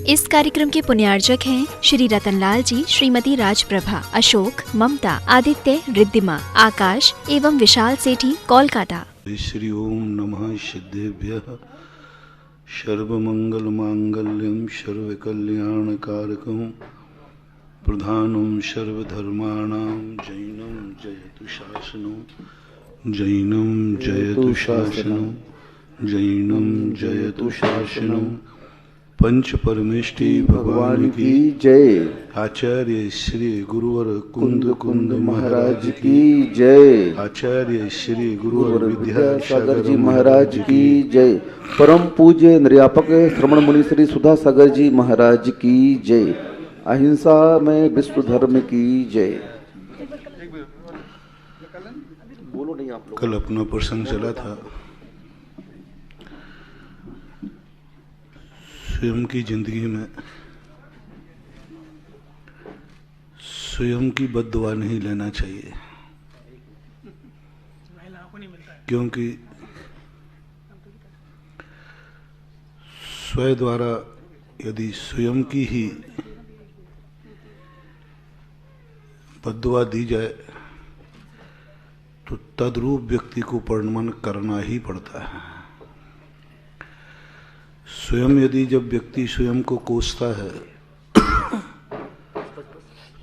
इस कार्यक्रम के पुण्यार्जक हैं श्री रतनलाल जी, श्रीमती राजप्रभा, अशोक, ममता, आदित्य, रिद्धिमा, आकाश एवं विशाल सेठी, कोलकाता। श्री ओम नमः सिद्धेभ्यः सर्वमंगल मांगल्यं सर्वकल्याणकारकं प्रधानं सर्वधर्माणां जैनं जयतु शासनं जैनं जयतु शासनं जैनं जयतु शासनं। पंच परमेष्टि भगवान की जय। आचार्य श्री गुरुवर कुंद महाराज की जय। आचार्य श्री गुरुवर विद्यासागर जी महाराज की जय। परम पूज्य निर्यापक श्रवण मुनि श्री सुधा सागर जी महाराज की जय। अहिंसा में विश्व धर्म की जय। बोलो नहीं आप लोग। कल अपना प्रसंग चला था, स्वयं की जिंदगी में स्वयं की बद्दुआ नहीं लेना चाहिए, क्योंकि स्वयं द्वारा यदि स्वयं की ही बद्दुआ दी जाए तो तद्रूप व्यक्ति को परिणमन करना ही पड़ता है। स्वयं यदि जब व्यक्ति स्वयं को कोसता है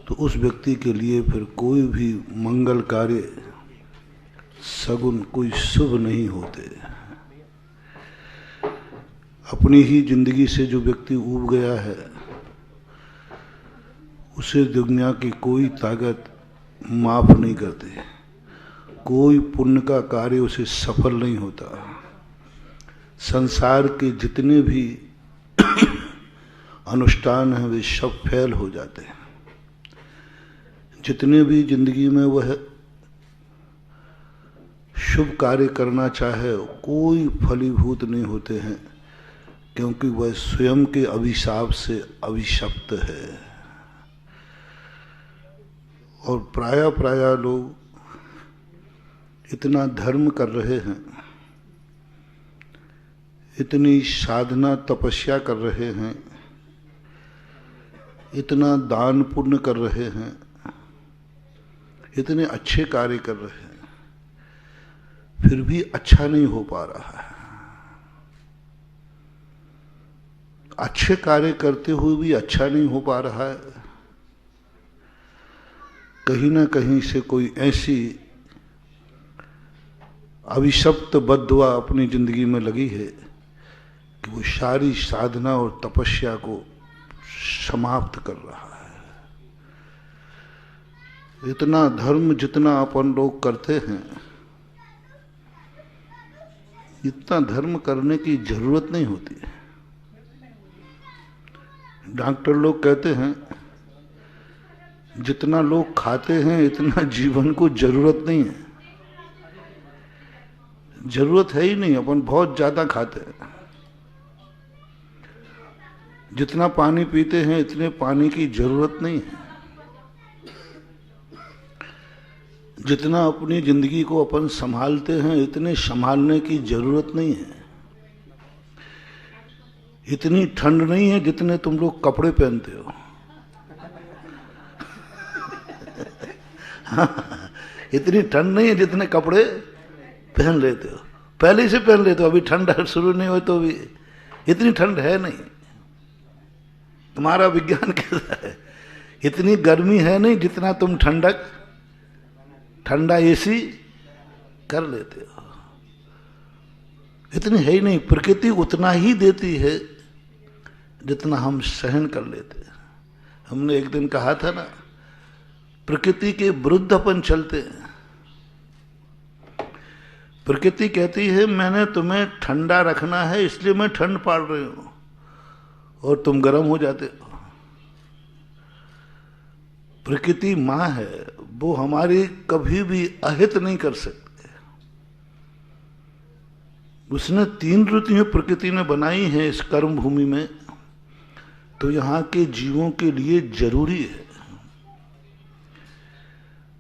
तो उस व्यक्ति के लिए फिर कोई भी मंगल कार्य सगुन कोई शुभ नहीं होते। अपनी ही जिंदगी से जो व्यक्ति ऊब गया है उसे दुनिया की कोई ताकत माफ नहीं करती, कोई पुण्य का कार्य उसे सफल नहीं होता। संसार के जितने भी अनुष्ठान हैं वे सब फेल हो जाते हैं। जितने भी जिंदगी में वह शुभ कार्य करना चाहे कोई फलीभूत नहीं होते हैं, क्योंकि वह स्वयं के अभिशाप से अभिशप्त है। और प्राय लोग इतना धर्म कर रहे हैं, इतनी साधना तपस्या कर रहे हैं, इतना दान पुण्य कर रहे हैं, इतने अच्छे कार्य कर रहे हैं, फिर भी अच्छा नहीं हो पा रहा है। अच्छे कार्य करते हुए भी अच्छा नहीं हो पा रहा है। कहीं ना कहीं से कोई ऐसी अभिशप्त बद्दुआ अपनी जिंदगी में लगी है कि वो सारी साधना और तपस्या को समाप्त कर रहा है। इतना धर्म जितना अपन लोग करते हैं, इतना धर्म करने की जरूरत नहीं होती है। डॉक्टर लोग कहते हैं जितना लोग खाते हैं इतना जीवन को जरूरत नहीं है। जरूरत है ही नहीं, अपन बहुत ज्यादा खाते हैं। जितना पानी पीते हैं इतने पानी की जरूरत नहीं है। जितना अपनी जिंदगी को अपन संभालते हैं इतने संभालने की जरूरत नहीं है। इतनी ठंड नहीं है जितने तुम लोग कपड़े पहनते हो। इतनी ठंड नहीं है जितने कपड़े पहन लेते हो। पहले से पहन लेते हो, अभी ठंड शुरू नहीं हो तो भी इतनी ठंड है नहीं। तुम्हारा विज्ञान कैसा है, इतनी गर्मी है नहीं जितना तुम ठंडा एसी कर लेते हो। इतनी है ही नहीं। प्रकृति उतना ही देती है जितना हम सहन कर लेते हैं। हमने एक दिन कहा था ना, प्रकृति के विरुद्ध अपन चलते हैं। प्रकृति कहती है मैंने तुम्हें ठंडा रखना है इसलिए मैं ठंड पाल रही हूं, और तुम गर्म हो जाते हो। प्रकृति मां है, वो हमारी कभी भी अहित नहीं कर सकते। उसने 3 ऋतुएं प्रकृति ने बनाई हैं इस कर्म भूमि में, तो यहां के जीवों के लिए जरूरी है।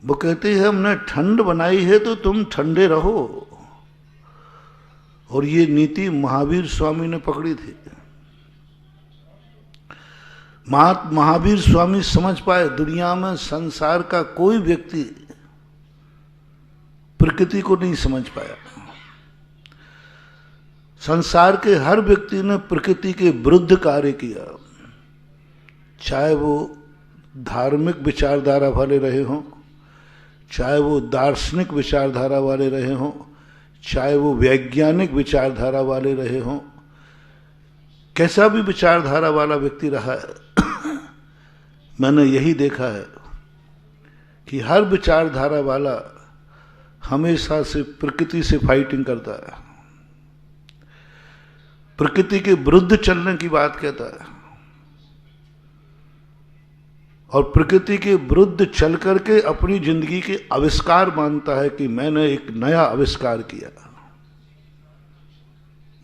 वो कहते हैं हमने ठंड बनाई है तो तुम ठंडे रहो, और ये नीति महावीर स्वामी ने पकड़ी थी। महावीर स्वामी समझ पाए दुनिया में संसार का कोई व्यक्ति प्रकृति को नहीं समझ पाया। संसार के हर व्यक्ति ने प्रकृति के विरुद्ध कार्य किया, चाहे वो धार्मिक विचारधारा वाले रहे हों, चाहे वो दार्शनिक विचारधारा वाले रहे हों, चाहे वो वैज्ञानिक विचारधारा वाले रहे हों, कैसा भी विचारधारा वाला व्यक्ति रहा है मैंने यही देखा है कि हर विचारधारा वाला हमेशा से प्रकृति से फाइटिंग करता है, प्रकृति के विरुद्ध चलने की बात कहता है और प्रकृति के विरुद्ध चल करके अपनी जिंदगी के आविष्कार मानता है कि मैंने एक नया आविष्कार किया,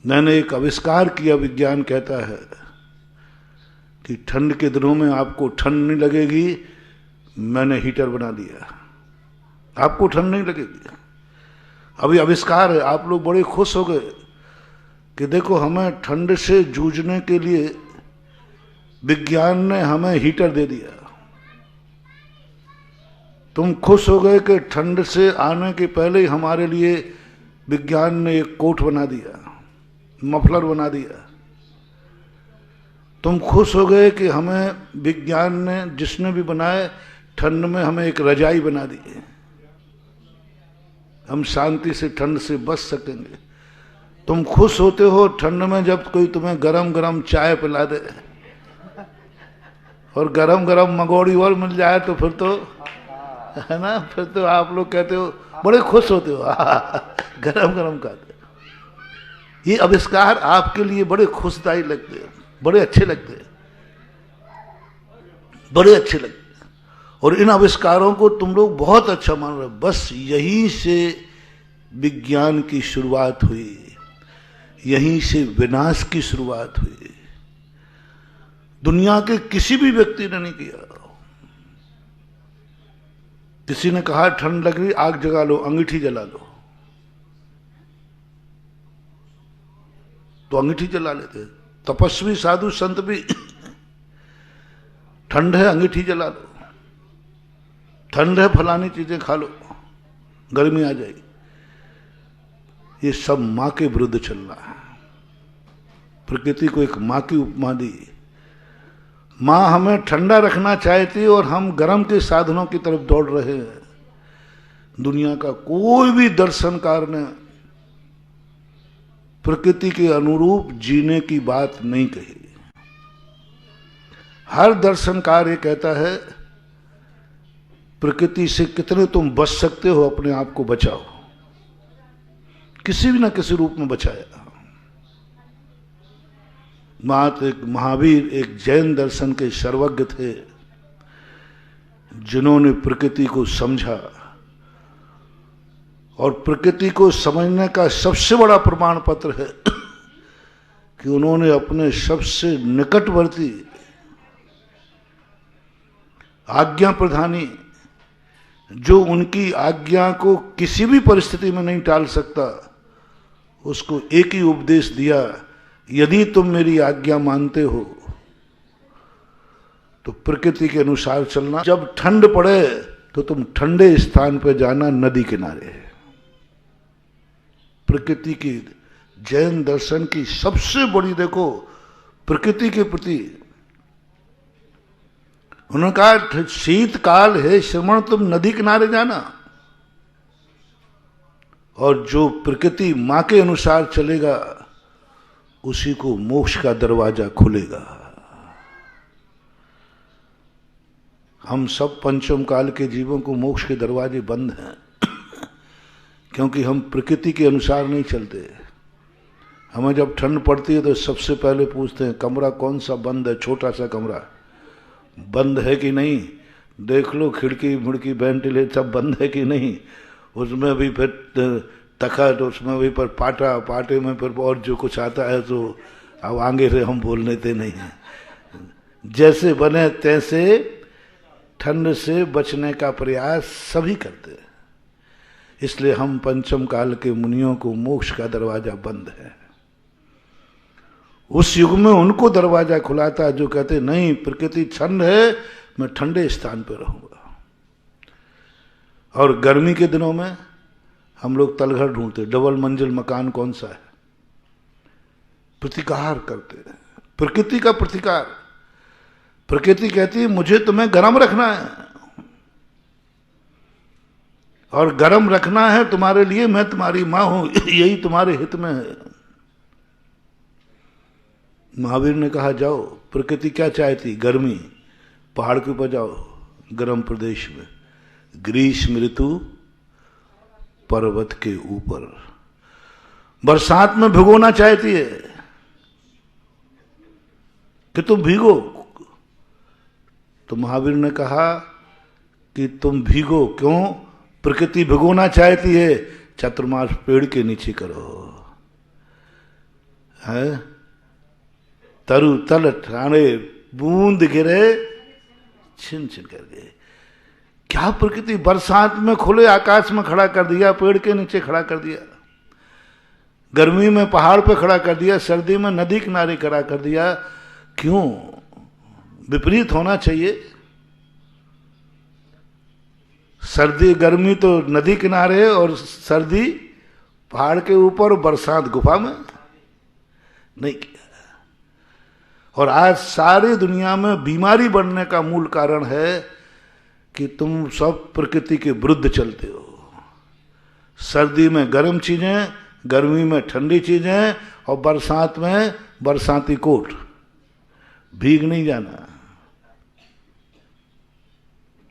मैंने एक आविष्कार किया। विज्ञान कहता है कि ठंड के दिनों में आपको ठंड नहीं लगेगी, मैंने हीटर बना दिया, आपको ठंड नहीं लगेगी। अभी आविष्कार है, आप लोग बड़े खुश हो गए कि देखो हमें ठंड से जूझने के लिए विज्ञान ने हमें हीटर दे दिया। तुम खुश हो गए कि ठंड से आने के पहले ही हमारे लिए विज्ञान ने एक कोट बना दिया, मफलर बना दिया। तुम खुश हो गए कि हमें विज्ञान ने जिसने भी बनाए ठंड में हमें एक रजाई बना दी, हम शांति से ठंड से बच सकेंगे। तुम खुश होते हो ठंड में जब कोई तुम्हें गरम गरम चाय पिला दे और गरम गरम मंगोड़ी और मिल जाए तो फिर तो है ना, फिर तो आप लोग कहते हो बड़े खुश होते हो गरम गरम खाते। ये आविष्कार आपके लिए बड़े खुशदायी लगते हैं, बड़े अच्छे लगते हैं, बड़े अच्छे लगते हैं और इन आविष्कारों को तुम लोग बहुत अच्छा मान रहे हो। बस यहीं से विज्ञान की शुरुआत हुई, यहीं से विनाश की शुरुआत हुई। दुनिया के किसी भी व्यक्ति ने नहीं किया। किसी ने कहा ठंड लग रही, आग जगा लो, अंगीठी जला लो, तो अंगीठी जला लेते। तपस्वी साधु संत भी ठंड है अंगीठी जला लो, ठंड है फलानी चीजें खा लो, गर्मी आ जाएगी। ये सब मां के विरुद्ध चल रहा है। प्रकृति को एक मां की उपमा दी। मां हमें ठंडा रखना चाहती और हम गर्म के साधनों की तरफ दौड़ रहे हैं। दुनिया का कोई भी दर्शनकार ने प्रकृति के अनुरूप जीने की बात नहीं कही। हर दर्शनकार ये कहता है प्रकृति से कितने तुम बच सकते हो अपने आप को बचाओ, किसी भी ना किसी रूप में बचाया। मात्र एक महावीर एक जैन दर्शन के सर्वज्ञ थे जिन्होंने प्रकृति को समझा और प्रकृति को समझने का सबसे बड़ा प्रमाण पत्र है कि उन्होंने अपने सबसे निकटवर्ती आज्ञा प्रधानी, जो उनकी आज्ञा को किसी भी परिस्थिति में नहीं टाल सकता, उसको एक ही उपदेश दिया, यदि तुम मेरी आज्ञा मानते हो तो प्रकृति के अनुसार चलना। जब ठंड पड़े तो तुम ठंडे स्थान पर जाना, नदी किनारे। प्रकृति की जैन दर्शन की सबसे बड़ी देखो प्रकृति के प्रति उन्होंने कहा शीतकाल है श्रमण, तुम नदी किनारे जाना और जो प्रकृति मां के अनुसार चलेगा उसी को मोक्ष का दरवाजा खुलेगा। हम सब पंचम काल के जीवों को मोक्ष के दरवाजे बंद हैं क्योंकि हम प्रकृति के अनुसार नहीं चलते। हमें जब ठंड पड़ती है तो सबसे पहले पूछते हैं कमरा कौन सा बंद है, छोटा सा कमरा बंद है कि नहीं, देख लो खिड़की मुड़की वेंटिलेटर सब बंद है कि नहीं, उसमें भी फिर तखत, उसमें भी पर पाटा, पाटे में फिर और जो कुछ आता है तो अब आगे से हम बोल लेते नहीं हैं। जैसे बने तैसे ठंड से बचने का प्रयास सभी करते हैं। इसलिए हम पंचम काल के मुनियों को मोक्ष का दरवाजा बंद है। उस युग में उनको दरवाजा खुला था जो कहते नहीं, प्रकृति ठंड है, मैं ठंडे स्थान पर रहूंगा। और गर्मी के दिनों में हम लोग तलघर ढूंढते, डबल मंजिल मकान कौन सा है, प्रतिकार करते हैं, प्रकृति का प्रतिकार। प्रकृति कहती है मुझे तुम्हें गर्म रखना है, और गर्म रखना है तुम्हारे लिए, मैं तुम्हारी मां हूं, यही तुम्हारे हित में है। महावीर ने कहा जाओ, प्रकृति क्या चाहती, गर्मी, पहाड़ के ऊपर जाओ, गर्म प्रदेश में, ग्रीष्म ऋतु पर्वत के ऊपर। बरसात में भिगोना चाहती है कि तुम भीगो, तो महावीर ने कहा कि तुम भीगो क्यों, प्रकृति भिगोना चाहती है, चतुर्मास पेड़ के नीचे करो, है तरु तल ठाणे बूंद गिरे छिन छिन करके। क्या प्रकृति, बरसात में खुले आकाश में खड़ा कर दिया, पेड़ के नीचे खड़ा कर दिया, गर्मी में पहाड़ पे खड़ा कर दिया, सर्दी में नदी किनारे खड़ा कर दिया। क्यों, विपरीत होना चाहिए। सर्दी गर्मी तो नदी किनारे और सर्दी पहाड़ के ऊपर, बरसात गुफा में नहीं किया। और आज सारी दुनिया में बीमारी बढ़ने का मूल कारण है कि तुम सब प्रकृति के विरुद्ध चलते हो। सर्दी में गर्म चीजें, गर्मी में ठंडी चीजें, और बरसात में बरसाती कोट, भीग नहीं जाना।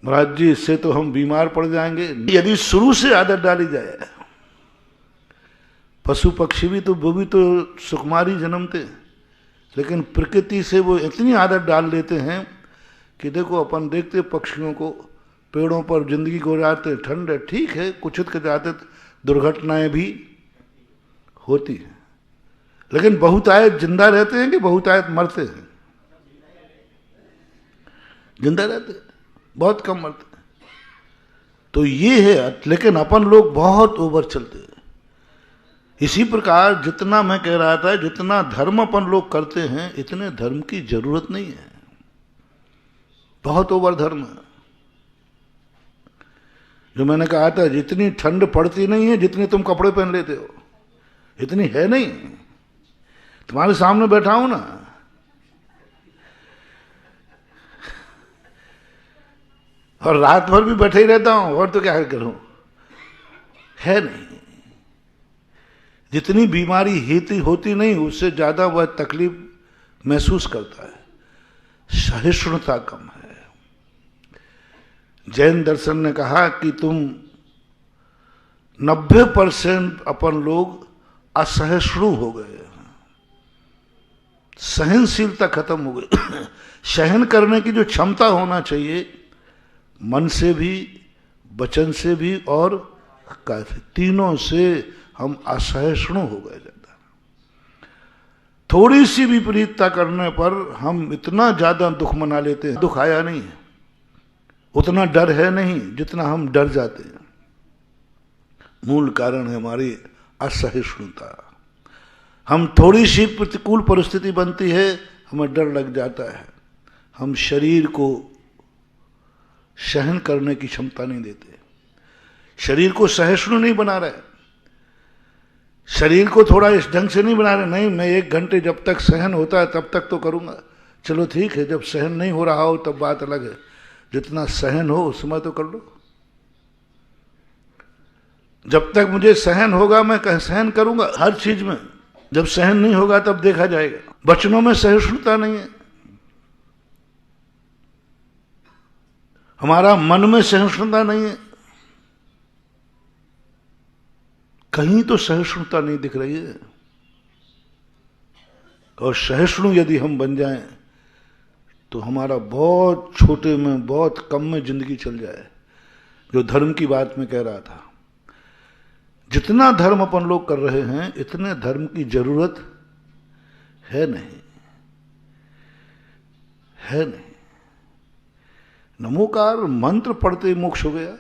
महाराज जी इससे तो हम बीमार पड़ जाएंगे। यदि शुरू से आदत डाली जाए, पशु पक्षी भी तो, वो भी तो सुकुमारी जन्मते, लेकिन प्रकृति से वो इतनी आदत डाल लेते हैं कि देखो, अपन देखते पक्षियों को पेड़ों पर जिंदगी गुजारते, ठंड है ठीक है, कुछ के जाते दुर्घटनाएं भी होती हैं, लेकिन बहुतायत जिंदा रहते हैं कि बहुतायत मरते हैं? जिंदा रहते हैं, बहुत कम मरते हैं। तो ये है, लेकिन अपन लोग बहुत ओवर चलते हैं। इसी प्रकार जितना मैं कह रहा था, जितना धर्म अपन लोग करते हैं, इतने धर्म की जरूरत नहीं है, बहुत ओवर धर्म है। जो मैंने कहा था, जितनी ठंड पड़ती नहीं है जितनी तुम कपड़े पहन लेते हो, इतनी है नहीं। तुम्हारे सामने बैठा हूं ना, और रात भर भी बैठे ही रहता हूं, और तो क्या करूं, है नहीं। जितनी बीमारी हेती होती नहीं, उससे ज्यादा वह तकलीफ महसूस करता है, सहिष्णुता कम है। जैन दर्शन ने कहा कि तुम 90% अपन लोग असहिष्णु हो गए, सहनशीलता खत्म हो गई। सहन करने की जो क्षमता होना चाहिए, मन से भी, वचन से भी और काया से, तीनों से हम असहिष्णु हो गए ज्यादा। थोड़ी सी विपरीतता करने पर हम इतना ज्यादा दुख मना लेते हैं। दुख आया नहीं है, उतना डर है नहीं जितना हम डर जाते हैं। मूल कारण है हमारी असहिष्णुता। हम थोड़ी सी प्रतिकूल परिस्थिति बनती है, हमें डर लग जाता है, हम शरीर को सहन करने की क्षमता नहीं देते, शरीर को सहिष्णु नहीं बना रहे, शरीर को थोड़ा इस ढंग से नहीं बना रहे। नहीं, मैं 1 घंटे जब तक सहन होता है तब तक तो करूंगा, चलो ठीक है, जब सहन नहीं हो रहा हो तब बात अलग है, जितना सहन हो उस समय तो कर लो। जब तक मुझे सहन होगा मैं सहन करूंगा हर चीज में, जब सहन नहीं होगा तब देखा जाएगा। वचनों में सहिष्णुता नहीं है, हमारा मन में सहिष्णुता नहीं है, कहीं तो सहिष्णुता नहीं दिख रही है। और सहिष्णु यदि हम बन जाएं तो हमारा बहुत छोटे में, बहुत कम में जिंदगी चल जाए। जो धर्म की बात मैं कह रहा था, जितना धर्म अपन लोग कर रहे हैं, इतने धर्म की जरूरत है नहीं, है नहीं। नमोकार मंत्र पढ़ते ही मोक्ष हो गया,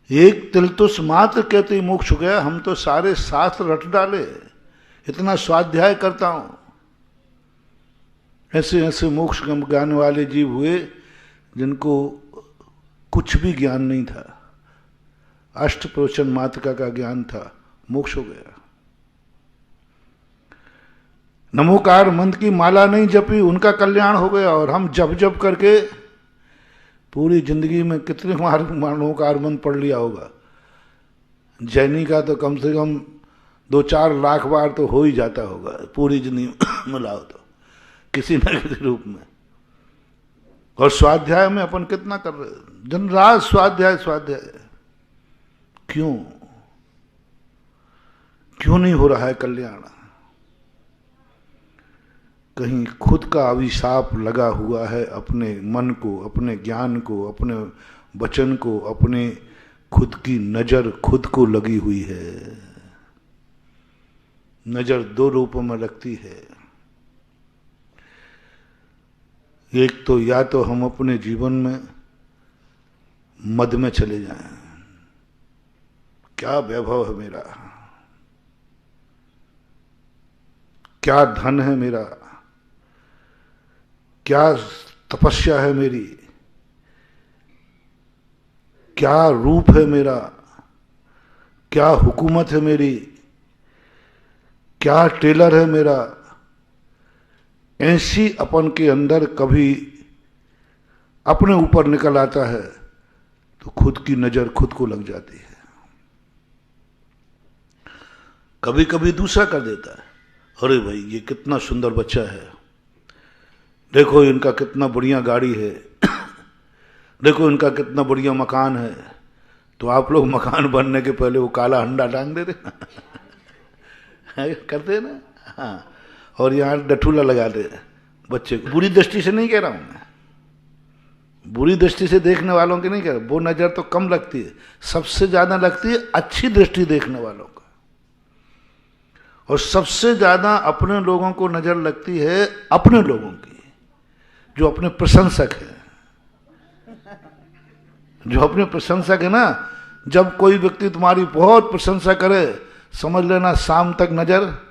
एक तिलतुस मात्र कहते ही मोक्ष हो गया। हम तो सारे शास्त्र रट डाले इतना स्वाध्याय करता हूं। ऐसे ऐसे मोक्ष ज्ञान वाले जीव हुए जिनको कुछ भी ज्ञान नहीं था, अष्टप्रोचन मातृका का ज्ञान था, मोक्ष हो गया। नमोकार मंत्र की माला नहीं जपी, उनका कल्याण हो गया। और हम जप जप करके पूरी जिंदगी में कितने नमोकार मंत्र पढ़ लिया होगा। जैनी का तो कम से कम 2-4 लाख बार तो हो ही जाता होगा पूरी जिंदगी मिलाओ तो, किसी न किसी रूप में। और स्वाध्याय में अपन कितना कर रहे, दिन रात स्वाध्याय स्वाध्याय। क्यों नहीं हो रहा है कल्याण? कहीं खुद का अभिशाप लगा हुआ है अपने मन को, अपने ज्ञान को, अपने वचन को, अपने खुद की नजर खुद को लगी हुई है। नजर 2 रूपों में लगती है। एक तो या तो हम अपने जीवन में मद में चले जाएं, क्या वैभव है मेरा, क्या धन है मेरा, क्या तपस्या है मेरी, क्या रूप है मेरा, क्या हुकूमत है मेरी, क्या टेलर है मेरा। ऐसी अपन के अंदर कभी अपने ऊपर निकल आता है तो खुद की नजर खुद को लग जाती है। कभी कभी दूसरा कर देता है, अरे भाई ये कितना सुंदर बच्चा है, देखो इनका कितना बढ़िया गाड़ी है, देखो इनका कितना बढ़िया मकान है। तो आप लोग मकान बनने के पहले वो काला अंडा टांग देते करते हैं ना, हाँ। और यहाँ डठूला लगाते बच्चे को। बुरी दृष्टि से नहीं कह रहा हूं मैं, बुरी दृष्टि से देखने वालों की नहीं कह रहा, वो नजर तो कम लगती है, सबसे ज्यादा लगती है अच्छी दृष्टि देखने वालों का। और सबसे ज्यादा अपने लोगों को नजर लगती है अपने लोगों की, जो अपने प्रशंसक है, जो अपने प्रशंसक है ना। जब कोई व्यक्ति तुम्हारी बहुत प्रशंसा करे, समझ लेना शाम तक नजर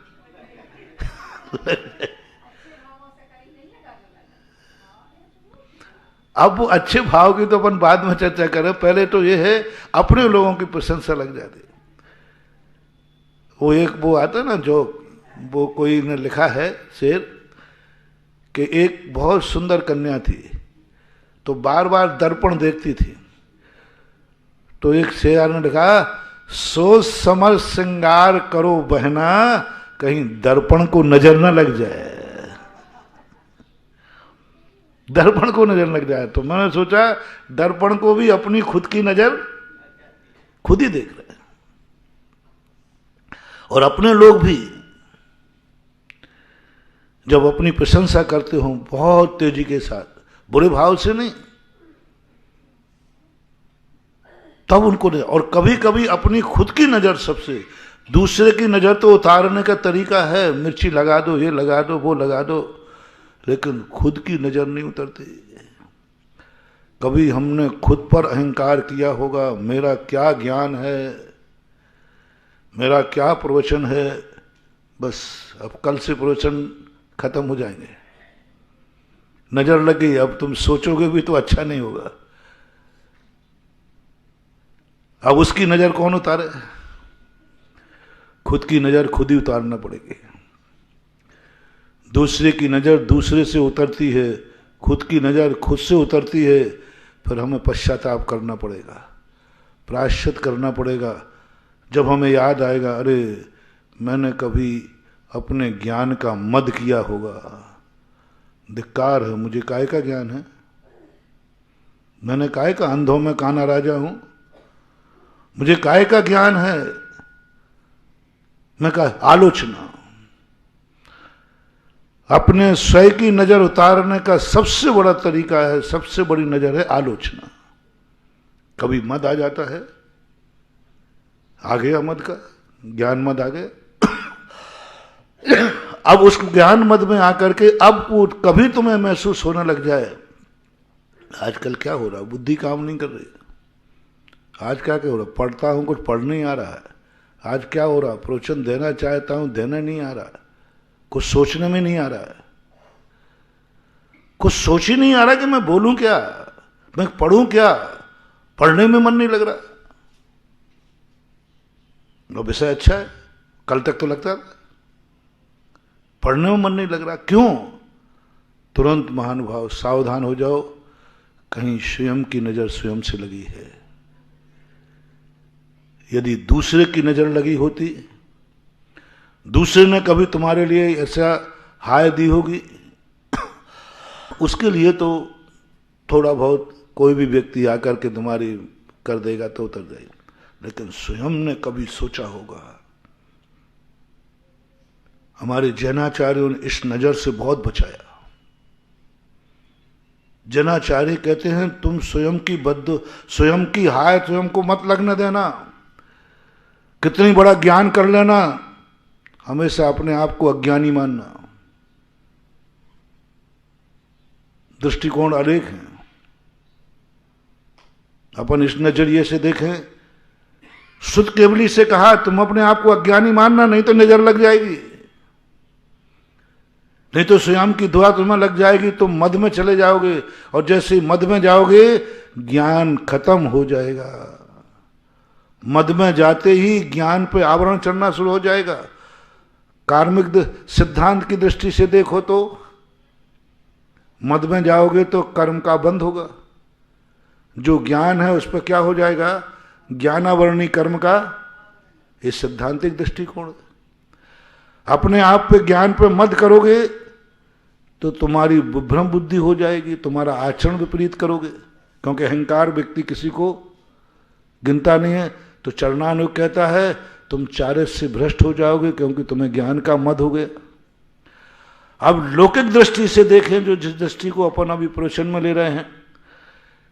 अब वो अच्छे भाव की तो अपन बाद में चर्चा करें, पहले तो ये है अपने लोगों की प्रशंसा लग जाती। वो एक वो आता ना, जो वो कोई ने लिखा है शेर कि एक बहुत सुंदर कन्या थी, तो बार बार दर्पण देखती थी। तो एक शेर ने लिखा, सोच समझ श्रृंगार करो बहना, कहीं दर्पण को नजर न लग जाए, दर्पण को नजर लग जाए। तो मैंने सोचा दर्पण को भी अपनी खुद की नजर खुद ही देख रहे हैं। और अपने लोग भी जब अपनी प्रशंसा करते हो बहुत तेजी के साथ, बुरे भाव से नहीं, तब उनको नहीं। और कभी कभी अपनी खुद की नजर सबसे, दूसरे की नजर तो उतारने का तरीका है, मिर्ची लगा दो, ये लगा दो, वो लगा दो, लेकिन खुद की नजर नहीं उतरती। कभी हमने खुद पर अहंकार किया होगा, मेरा क्या ज्ञान है, मेरा क्या प्रवचन है, बस अब कल से प्रवचन खत्म हो जाएंगे, नजर लग गई, अब तुम सोचोगे भी तो अच्छा नहीं होगा। अब उसकी नजर कौन उतारे? खुद की नजर खुद ही उतारना पड़ेगी। दूसरे की नजर दूसरे से उतरती है, खुद की नजर खुद से उतरती है, फिर हमें पश्चाताप करना पड़ेगा, प्रायश्चित करना पड़ेगा। जब हमें याद आएगा, अरे मैंने कभी अपने ज्ञान का मद किया होगा, धिक्कार है, मुझे काय का ज्ञान है, मैंने काय का अंधों में काना राजा हूं, मुझे काय का ज्ञान है। मैं कहा आलोचना, अपने स्वयं की नजर उतारने का सबसे बड़ा तरीका है, सबसे बड़ी नजर है आलोचना। कभी मद आ जाता है, आ गया मद का, ज्ञान मद आ गया। अब उस ज्ञान मद में आकर के अब वो कभी तुम्हें महसूस होने लग जाए, आजकल क्या हो रहा है, बुद्धि काम नहीं कर रही, आज क्या हो रहा है, पढ़ता हूं कुछ पढ़ नहीं आ रहा है, आज क्या हो रहा, प्रवचन देना चाहता हूं, देना नहीं आ रहा, कुछ सोचने में नहीं आ रहा है, कुछ सोच ही नहीं आ रहा कि मैं बोलूं क्या, मैं पढ़ूं क्या, पढ़ने में मन नहीं लग रहा। वो विषय अच्छा है, कल तक तो लगता था, पढ़ने में मन नहीं लग रहा। क्यों? तुरंत महानुभाव सावधान हो जाओ, कहीं स्वयं की नजर स्वयं से लगी है। यदि दूसरे की नजर लगी होती, दूसरे ने कभी तुम्हारे लिए ऐसा हाय दी होगी, उसके लिए तो थोड़ा बहुत कोई भी व्यक्ति आकर के तुम्हारी कर देगा तो उतर जाएगी, लेकिन स्वयं ने कभी सोचा होगा। हमारे जैनाचार्यों ने इस नजर से बहुत बचाया। जैनाचार्य कहते हैं तुम स्वयं की हाय स्वयं को मत लगने देना। कितनी बड़ा ज्ञान कर लेना, हमेशा अपने आप को अज्ञानी मानना। दृष्टिकोण अनेक हैं। अपन इस नजरिए से देखें, शुद्ध केवली से कहा तुम अपने आप को अज्ञानी मानना, नहीं तो नजर लग जाएगी, नहीं तो स्वयं की दुआ तुम्हें लग जाएगी, तुम मद में चले जाओगे, और जैसे ही मद में जाओगे ज्ञान खत्म हो जाएगा। मद में जाते ही ज्ञान पे आवरण चढ़ना शुरू हो जाएगा। कार्मिक सिद्धांत की दृष्टि से देखो तो मद में जाओगे तो कर्म का बंध होगा, जो ज्ञान है उस पर क्या हो जाएगा, ज्ञानावरणी कर्म का। ये सिद्धांतिक दृष्टिकोण है। अपने आप पे ज्ञान पे मद करोगे तो तुम्हारी भ्रम बुद्धि हो जाएगी, तुम्हारा आचरण विपरीत करोगे, क्योंकि अहंकार व्यक्ति किसी को गिनता नहीं है। तो चरणानुग कहता है तुम चारे से भ्रष्ट हो जाओगे, क्योंकि तुम्हें ज्ञान का मद हो गया। अब लौकिक दृष्टि से देखें, जो जिस दृष्टि को अपन अभी प्रवचन में ले रहे हैं,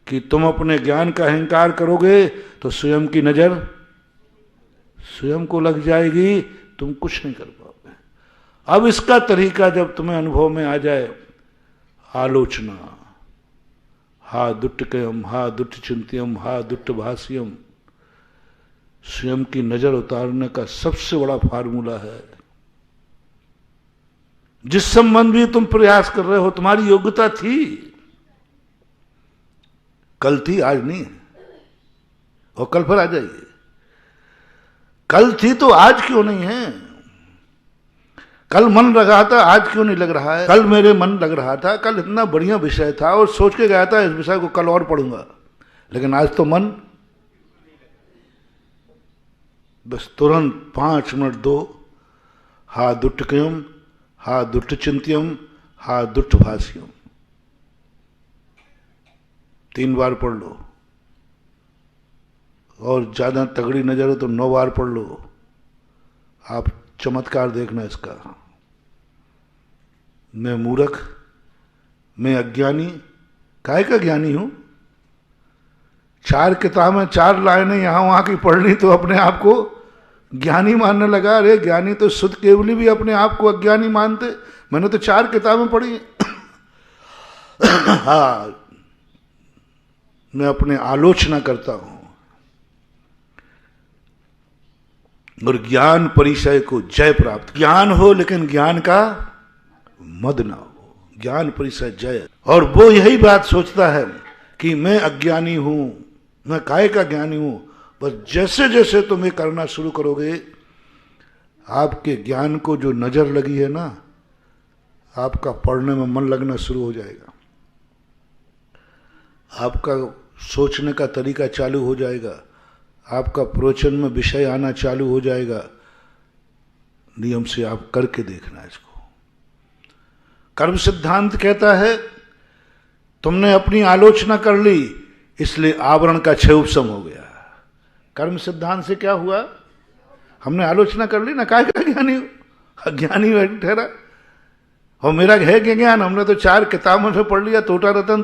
कि तुम अपने ज्ञान का अहंकार करोगे तो स्वयं की नजर स्वयं को लग जाएगी, तुम कुछ नहीं कर पाओगे। अब इसका तरीका जब तुम्हें अनुभव में आ जाए, आलोचना, हा दुट्टकयम, हा दुट्ट चिंत्यम, हा दुट्ट भाष्यम, स्वयं की नजर उतारने का सबसे बड़ा फार्मूला है। जिस संबंध भी तुम प्रयास कर रहे हो, तुम्हारी योग्यता थी, कल थी, आज नहीं, और कल फिर आ जाइए। कल थी तो आज क्यों नहीं है? कल मन लगा था, आज क्यों नहीं लग रहा है? कल मेरे मन लग रहा था, कल इतना बढ़िया विषय था और सोच के गया था इस विषय को कल और पढ़ूंगा, लेकिन आज तो मन बस तुरंत 5 मिनट दो, हा दुट्टकयम, हा दुट्ट चिंत्यम, हा दुट्ट भाष्यम, 3 बार पढ़ लो, और ज्यादा तगड़ी नजर हो तो 9 बार पढ़ लो। आप चमत्कार देखना इसका। मैं मूर्ख, मैं अज्ञानी, काहे का ज्ञानी हूं? 4 किताबें 4 लाइनें यहां वहां की पढ़ ली तो अपने आप को ज्ञानी मानने लगा। अरे ज्ञानी तो शुद्ध केवली भी अपने आप को अज्ञानी मानते। मैंने तो 4 किताबें पढ़ी। हाँ, मैं अपने आलोचना करता हूं, और ज्ञान परिचय को जय प्राप्त। ज्ञान हो लेकिन ज्ञान का मद ना हो, ज्ञान परिचय जय। और वो यही बात सोचता है कि मैं अज्ञानी हूं, मैं काहे का ज्ञानी हूं। बस जैसे जैसे तुम ये करना शुरू करोगे, आपके ज्ञान को जो नजर लगी है ना, आपका पढ़ने में मन लगना शुरू हो जाएगा, आपका सोचने का तरीका चालू हो जाएगा, आपका प्रवचन में विषय आना चालू हो जाएगा। नियम से आप करके देखना इसको। कर्म सिद्धांत कहता है तुमने अपनी आलोचना कर ली, इसलिए आवरण का क्षय उपशम हो गया। कर्म सिद्धांत से क्या हुआ? हमने आलोचना कर ली ना, काय का ज्ञानी अज्ञानी ठहरा। और मेरा है क्या ज्ञान? हमने तो 4 किताबों से पढ़ लिया, टोटा रतन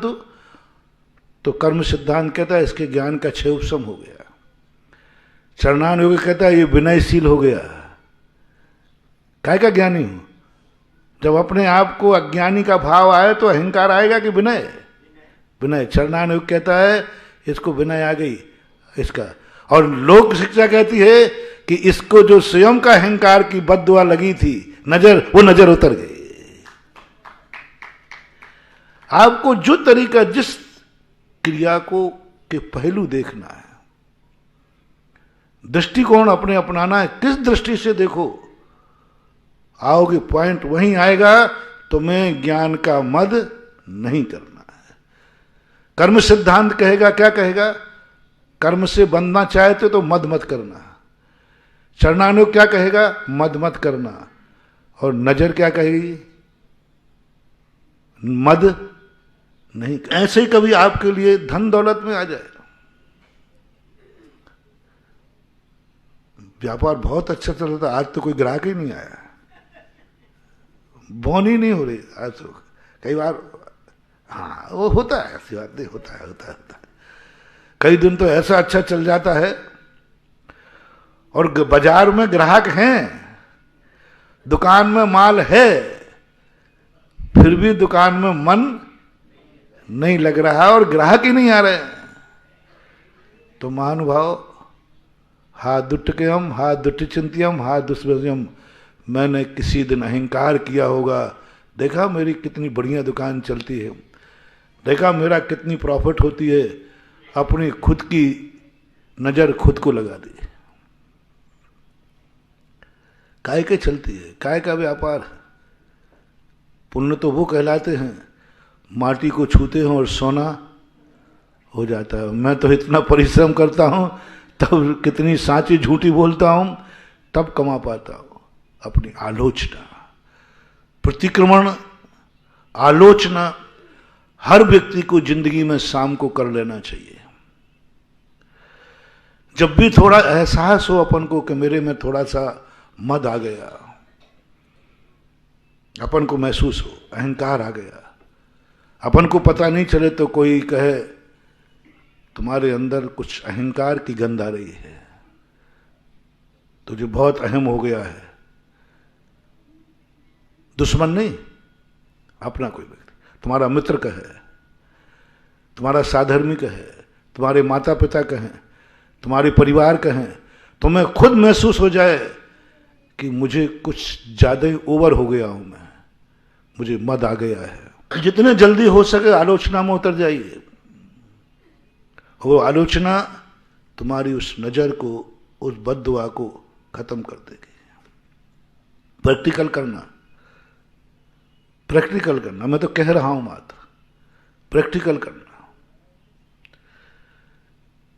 तो कर्म सिद्धांत कहता है इसके ज्ञान का क्षय उपशम हो गया। चरणानुग कहता है ये विनयशील हो गया। काय का ज्ञानी हूं? जब अपने आप को अज्ञानी का भाव आए तो अहंकार आएगा कि विनय? विनय। चरणानुग कहता है इसको विनय आ गई इसका। और लोक शिक्षा कहती है कि इसको जो स्वयं का अहंकार की बद्दुआ लगी थी नजर, वो नजर उतर गई। आपको जो तरीका, जिस क्रिया को के पहलू देखना है, दृष्टिकोण अपने अपनाना है, किस दृष्टि से देखो, आओगे पॉइंट वहीं आएगा। तुम्हें ज्ञान का मद नहीं करना है। कर्म सिद्धांत कहेगा, क्या कहेगा? कर्म से बंधना चाहते तो मद मत करना। चरणानुग क्या कहेगा? मद मत करना। और नजर क्या कहेगी? मद नहीं। ऐसे ही कभी आपके लिए धन दौलत में आ जाए, व्यापार बहुत अच्छा चल रहा था, आज तो कोई ग्राहक ही नहीं आया, बोन ही नहीं हो रही आज तो। कई बार हाँ वो होता है, ऐसी बात नहीं, होता है। कई दिन तो ऐसा अच्छा चल जाता है और बाजार में ग्राहक हैं, दुकान में माल है, फिर भी दुकान में मन नहीं लग रहा और ग्राहक ही नहीं आ रहे। तो महानुभाव, हा दुट्टकयम, हा दुट्टचिंत्यम, हा दुष्व्यम, मैंने किसी दिन अहंकार किया होगा, देखा मेरी कितनी बढ़िया दुकान चलती है, देखा मेरा कितनी प्रॉफिट होती है, अपनी खुद की नजर खुद को लगा दी। काय के चलती है, काय का व्यापार। पुण्य तो वो कहलाते हैं माटी को छूते हैं और सोना हो जाता है। मैं तो इतना परिश्रम करता हूं, तब कितनी सांची झूठी बोलता हूं, तब कमा पाता हूं। अपनी आलोचना, प्रतिक्रमण, आलोचना हर व्यक्ति को जिंदगी में शाम को कर लेना चाहिए। जब भी थोड़ा एहसास हो अपन को कि मेरे में थोड़ा सा मद आ गया, अपन को महसूस हो अहंकार आ गया, अपन को पता नहीं चले तो कोई कहे तुम्हारे अंदर कुछ अहंकार की गंध आ रही है, तुझे बहुत अहम हो गया है। दुश्मन नहीं, अपना कोई व्यक्ति, तुम्हारा मित्र कहे, तुम्हारा साधर्मी कहे, तुम्हारे माता पिता कहें, तुम्हारे परिवार कहें, तुम्हें खुद महसूस हो जाए कि मुझे कुछ ज्यादा ही ओवर हो गया हूं मैं, मुझे मद आ गया है। जितने जल्दी हो सके आलोचना में उतर जाइए। वो आलोचना तुम्हारी उस नजर को, उस बद्दुआ को खत्म कर देगी। प्रैक्टिकल करना, प्रैक्टिकल करना, मैं तो कह रहा हूं मात्र प्रैक्टिकल करना।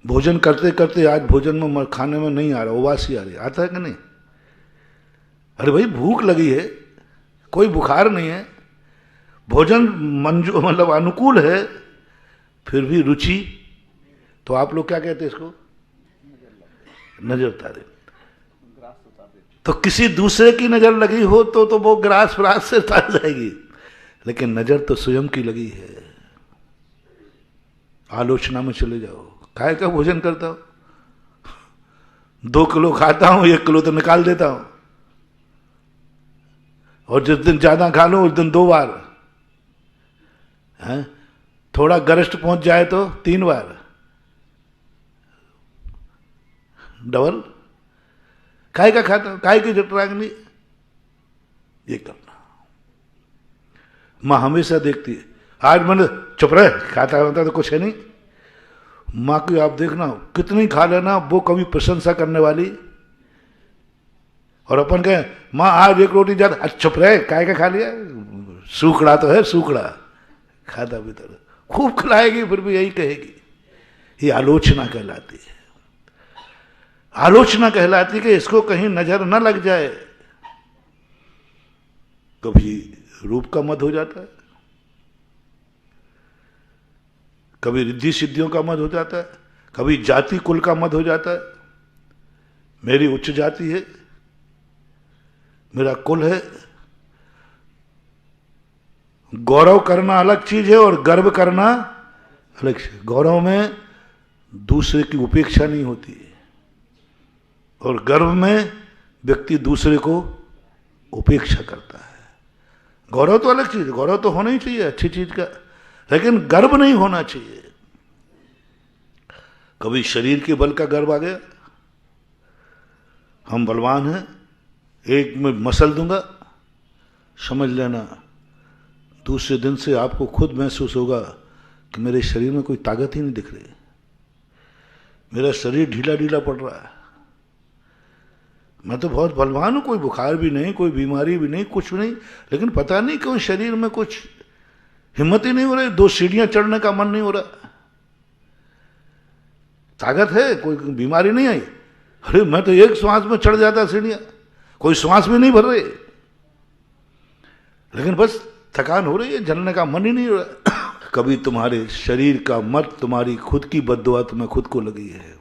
भोजन करते करते आज भोजन में खाने में नहीं आ रहा, उबासी आ रही, आता है कि नहीं? अरे भाई भूख लगी है, कोई बुखार नहीं है, भोजन मंजू मतलब अनुकूल है, फिर भी रुचि, तो आप लोग क्या कहते हैं इसको? नजर उतारे। तो किसी दूसरे की नजर लगी हो तो वो ग्रास फ्रास से उतार जाएगी, लेकिन नजर तो स्वयं की लगी है। आलोचना में चले जाओ। काय का भोजन करता हूं? 2 किलो खाता हूं, 1 किलो तो निकाल देता हूं, और जिस दिन ज्यादा खा लो उस दिन 2 बार है। थोड़ा गरिष्ठ पहुंच जाए तो 3 बार, डबल। काय का खाता हूं, काय की जटराग्नि, ये करना। मां हमेशा देखती है, आज मैंने चुप रहे, खाता होता तो कुछ है नहीं। मां की आप देखना कितनी खा लेना, वो कभी प्रशंसा करने वाली, और अपन कहे मां आज 1 रोटी ज्यादा, अच्छा चुप रहे, काय का खा लिया, सूखड़ा तो है, सूखड़ा खाता भी तो खूब खिलाएगी, फिर भी यही कहेगी। ये आलोचना कहलाती है। आलोचना कहलाती है कि इसको कहीं नजर न लग जाए। कभी रूप का मद हो जाता है, कभी रिद्धि सिद्धियों का मद हो जाता है, कभी जाति कुल का मद हो जाता है। मेरी उच्च जाति है, मेरा कुल है। गौरव करना अलग चीज है और गर्व करना अलग चीज। गौरव में दूसरे की उपेक्षा नहीं होती है, और गर्व में व्यक्ति दूसरे को उपेक्षा करता है। गौरव तो अलग चीज, गौरव तो होना ही चाहिए अच्छी चीज का, लेकिन गर्व नहीं होना चाहिए। कभी शरीर के बल का गर्व आ गया, हम बलवान हैं, एक में मसल दूंगा, समझ लेना दूसरे दिन से आपको खुद महसूस होगा कि मेरे शरीर में कोई ताकत ही नहीं दिख रही, मेरा शरीर ढीला ढीला पड़ रहा है, मैं तो बहुत बलवान हूं, कोई बुखार भी नहीं, कोई बीमारी भी नहीं, कुछ भी नहीं, लेकिन पता नहीं क्यों शरीर में कुछ हिम्मत ही नहीं हो रही, 2 सीढ़ियां चढ़ने का मन नहीं हो रहा। ताकत है, कोई बीमारी नहीं आई, अरे मैं तो एक श्वास में चढ़ जाता सीढ़ियां, कोई श्वास भी नहीं भर रहे, लेकिन बस थकान हो रही है, जलने का मन ही नहीं हो रहा। कभी तुम्हारे शरीर का मत, तुम्हारी खुद की बद्दुआ तुम्हें खुद को लगी है,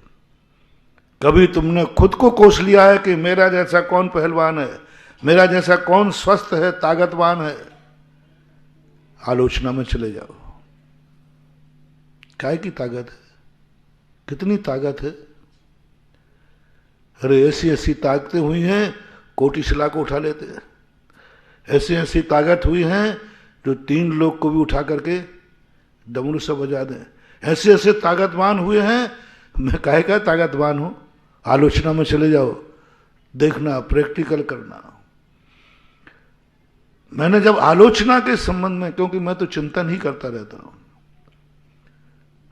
कभी तुमने खुद को कोस लिया है कि मेरा जैसा कौन पहलवान है, मेरा जैसा कौन स्वस्थ है, ताकतवान है। आलोचना में चले जाओ, काय की ताकत है, कितनी ताकत है। अरे ऐसी ऐसी ताकतें हुई हैं, कोटी शिला को उठा लेते हैं, ऐसी ऐसी ताकत हुई हैं जो 3 लोग को भी उठा करके डमरू से बजा दें, ऐसे ऐसे ताकतवान हुए हैं। मैं काहे का ताकतवान हूं, आलोचना में चले जाओ, देखना, प्रैक्टिकल करना। मैंने जब आलोचना के संबंध में, क्योंकि मैं तो चिंतन ही करता रहता हूं,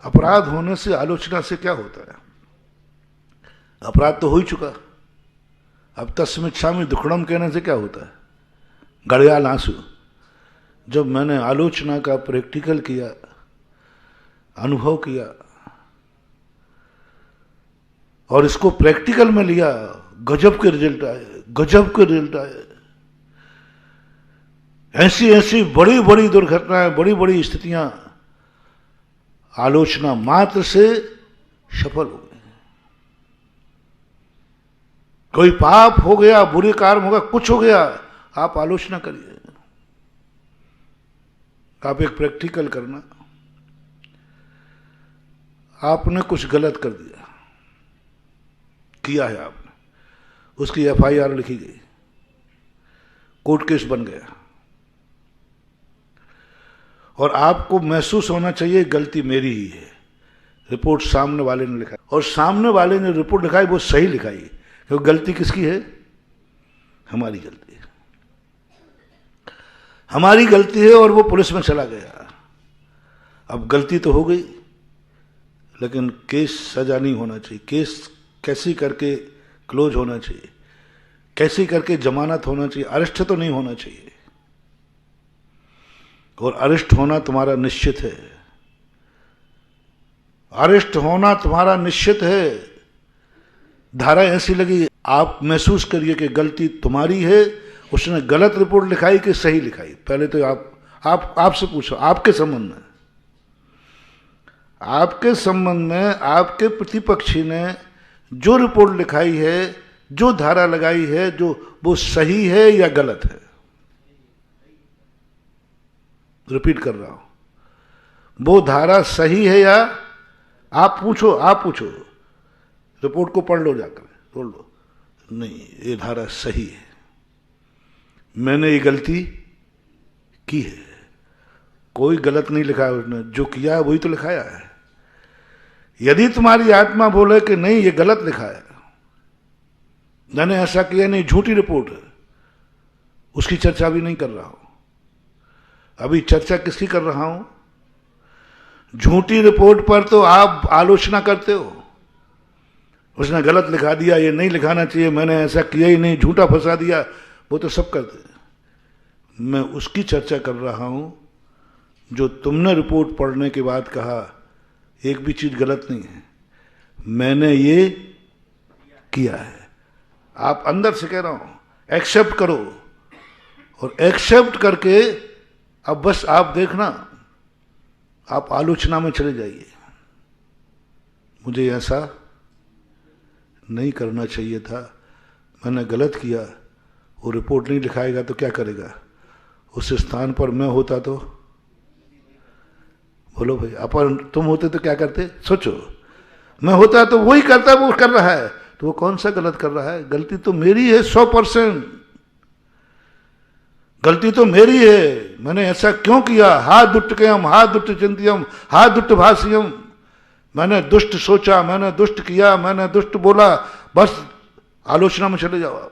अपराध होने से आलोचना से क्या होता है, अपराध तो हो ही चुका, अब तस्मिच्छामि दुक्कडम कहने से क्या होता है, गड़ियाल आंसू। जब मैंने आलोचना का प्रैक्टिकल किया, अनुभव किया और इसको प्रैक्टिकल में लिया, गजब के रिजल्ट आए, गजब के रिजल्ट आए। ऐसी ऐसी बड़ी बड़ी दुर्घटनाएं, बड़ी बड़ी स्थितियां आलोचना मात्र से सफल हो गई। कोई पाप हो गया, बुरे कर्म हो गया, कुछ हो गया, आप आलोचना करिए, आप एक प्रैक्टिकल करना। आपने कुछ गलत कर दिया, किया है आपने, उसकी FIR लिखी गई, कोर्ट केस बन गया, और आपको महसूस होना चाहिए गलती मेरी ही है। रिपोर्ट सामने वाले ने लिखा, और सामने वाले ने रिपोर्ट लिखाई वो सही लिखाई, क्योंकि गलती किसकी है, हमारी गलती है, हमारी गलती है, और वो पुलिस में चला गया। अब गलती तो हो गई, लेकिन केस सजा नहीं होना चाहिए, केस कैसी करके क्लोज होना चाहिए, कैसी करके जमानत होना चाहिए, अरेस्ट तो नहीं होना चाहिए, और अरेस्ट होना तुम्हारा निश्चित है, अरेस्ट होना तुम्हारा निश्चित है। धारा ऐसी लगी, आप महसूस करिए कि गलती तुम्हारी है, उसने गलत रिपोर्ट लिखाई कि सही लिखाई। पहले तो आपसे पूछो, आपके संबंध में, आपके संबंध में आपके प्रतिपक्षी ने जो रिपोर्ट लिखाई है, जो धारा लगाई है, जो वो सही है या गलत है। रिपीट कर रहा हूं, वो धारा सही है या, आप पूछो, रिपोर्ट को पढ़ लो, जाकर बोल लो, नहीं ये धारा सही है, मैंने ये गलती की है। कोई गलत नहीं लिखा है उसने, जो किया है वही तो लिखाया है। यदि तुम्हारी आत्मा बोले कि नहीं ये गलत लिखा है, मैंने ऐसा किया नहीं, झूठी रिपोर्ट है, उसकी चर्चा भी नहीं कर रहा हूं। अभी चर्चा किसकी कर रहा हूं, झूठी रिपोर्ट पर तो आप आलोचना करते हो, उसने गलत लिखा दिया, ये नहीं लिखाना चाहिए, मैंने ऐसा किया ही नहीं, झूठा फंसा दिया, वो तो सब करते हैं। मैं उसकी चर्चा कर रहा हूं जो तुमने रिपोर्ट पढ़ने के बाद कहा एक भी चीज गलत नहीं है, मैंने ये किया है। आप अंदर से कह रहा हूं एक्सेप्ट करो, और एक्सेप्ट करके अब बस आप देखना, आप आलोचना में चले जाइए, मुझे ऐसा नहीं करना चाहिए था, मैंने गलत किया। वो रिपोर्ट नहीं लिखाएगा तो क्या करेगा, उस स्थान पर मैं होता तो, बोलो भाई, अपन तुम होते तो क्या करते, सोचो, मैं होता तो वही करता, वो कर रहा है, तो वो कौन सा गलत कर रहा है, गलती तो मेरी है, 100% गलती तो मेरी है, मैंने ऐसा क्यों किया, हा दुष्टकयम, हा दुष्ट चिंतियम, हा दुष्ट भाष्यम, मैंने दुष्ट सोचा, मैंने दुष्ट किया, मैंने दुष्ट बोला, बस आलोचना में चले जाओ आप,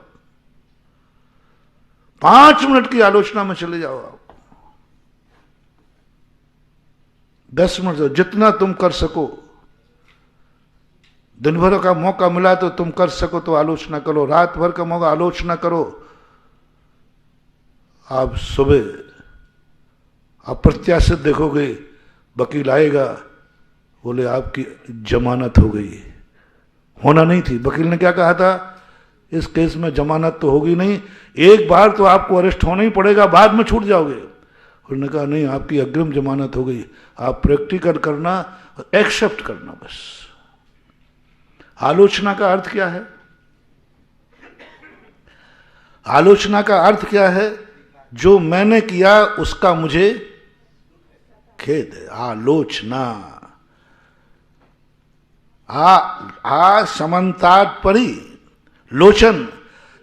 5 मिनट की आलोचना में चले जाओ आप, 10 मिनट, जितना तुम कर सको। दिन भर का मौका मिला तो तुम कर सको तो आलोचना करो, रात भर का मौका आलोचना करो। आप सुबह अप्रत्याशित देखोगे वकील आएगा, बोले आपकी जमानत हो गई। होना नहीं थी। वकील ने क्या कहा था, इस केस में जमानत तो होगी नहीं, एक बार तो आपको अरेस्ट होना ही पड़ेगा, बाद में छूट जाओगे। उन्होंने कहा नहीं, आपकी अग्रिम जमानत हो गई, आप प्रैक्टिकल करना, एक्सेप्ट करना बस। आलोचना का अर्थ क्या है? आलोचना का अर्थ क्या है? जो मैंने किया उसका मुझे खेद है। आलोचना आ समन्तात परी लोचन,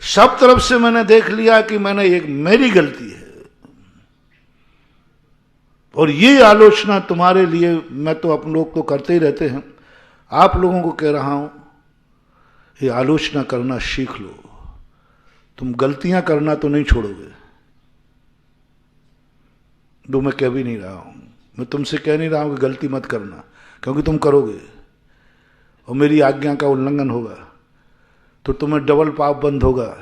सब तरफ से मैंने देख लिया कि मैंने एक मेरी गलती है, और ये आलोचना तुम्हारे लिए, मैं तो अपन लोग तो करते ही रहते हैं, आप लोगों को कह रहा हूं, ये आलोचना करना सीख लो। तुम गलतियां करना तो नहीं छोड़ोगे। तो मैं कह भी नहीं रहा हूं, मैं तुमसे कह नहीं रहा हूं कि गलती मत करना, क्योंकि तुम करोगे और मेरी आज्ञा का उल्लंघन होगा तो तुम्हें डबल पाप बंद होगा।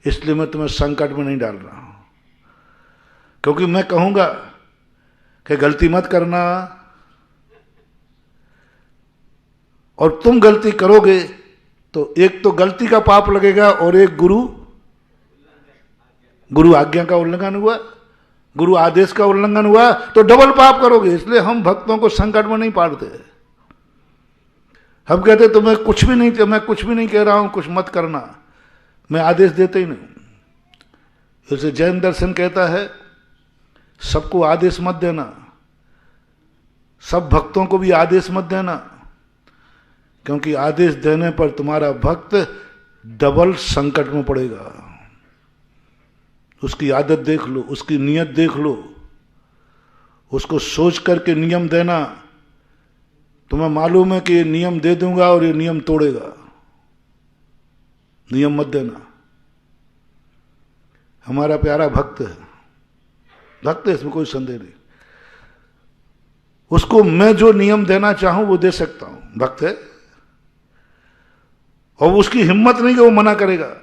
इसलिए मैं तुम्हें संकट में नहीं डाल रहा हूं, क्योंकि मैं कहूंगा कि गलती मत करना और तुम गलती करोगे तो एक तो गलती का पाप लगेगा और एक गुरु आज्ञा का उल्लंघन हुआ, गुरु आदेश का उल्लंघन हुआ, तो डबल पाप करोगे। इसलिए हम भक्तों को संकट में नहीं पाड़ते। हम कहते तो मैं कुछ भी नहीं कह रहा हूं, कुछ मत करना, मैं आदेश देते ही नहीं। जैसे जैन दर्शन कहता है, सबको आदेश मत देना, सब भक्तों को भी आदेश मत देना, क्योंकि आदेश देने पर तुम्हारा भक्त डबल संकट में पड़ेगा। उसकी आदत देख लो, उसकी नियत देख लो, उसको सोच करके नियम देना। तुम्हें मालूम है कि ये नियम दे दूंगा और ये नियम तोड़ेगा, नियम मत देना। हमारा प्यारा भक्त है, इसमें कोई संदेह नहीं। उसको मैं जो नियम देना चाहूं वो दे सकता हूं, भक्त है, और उसकी हिम्मत नहीं कि वो मना करेगा।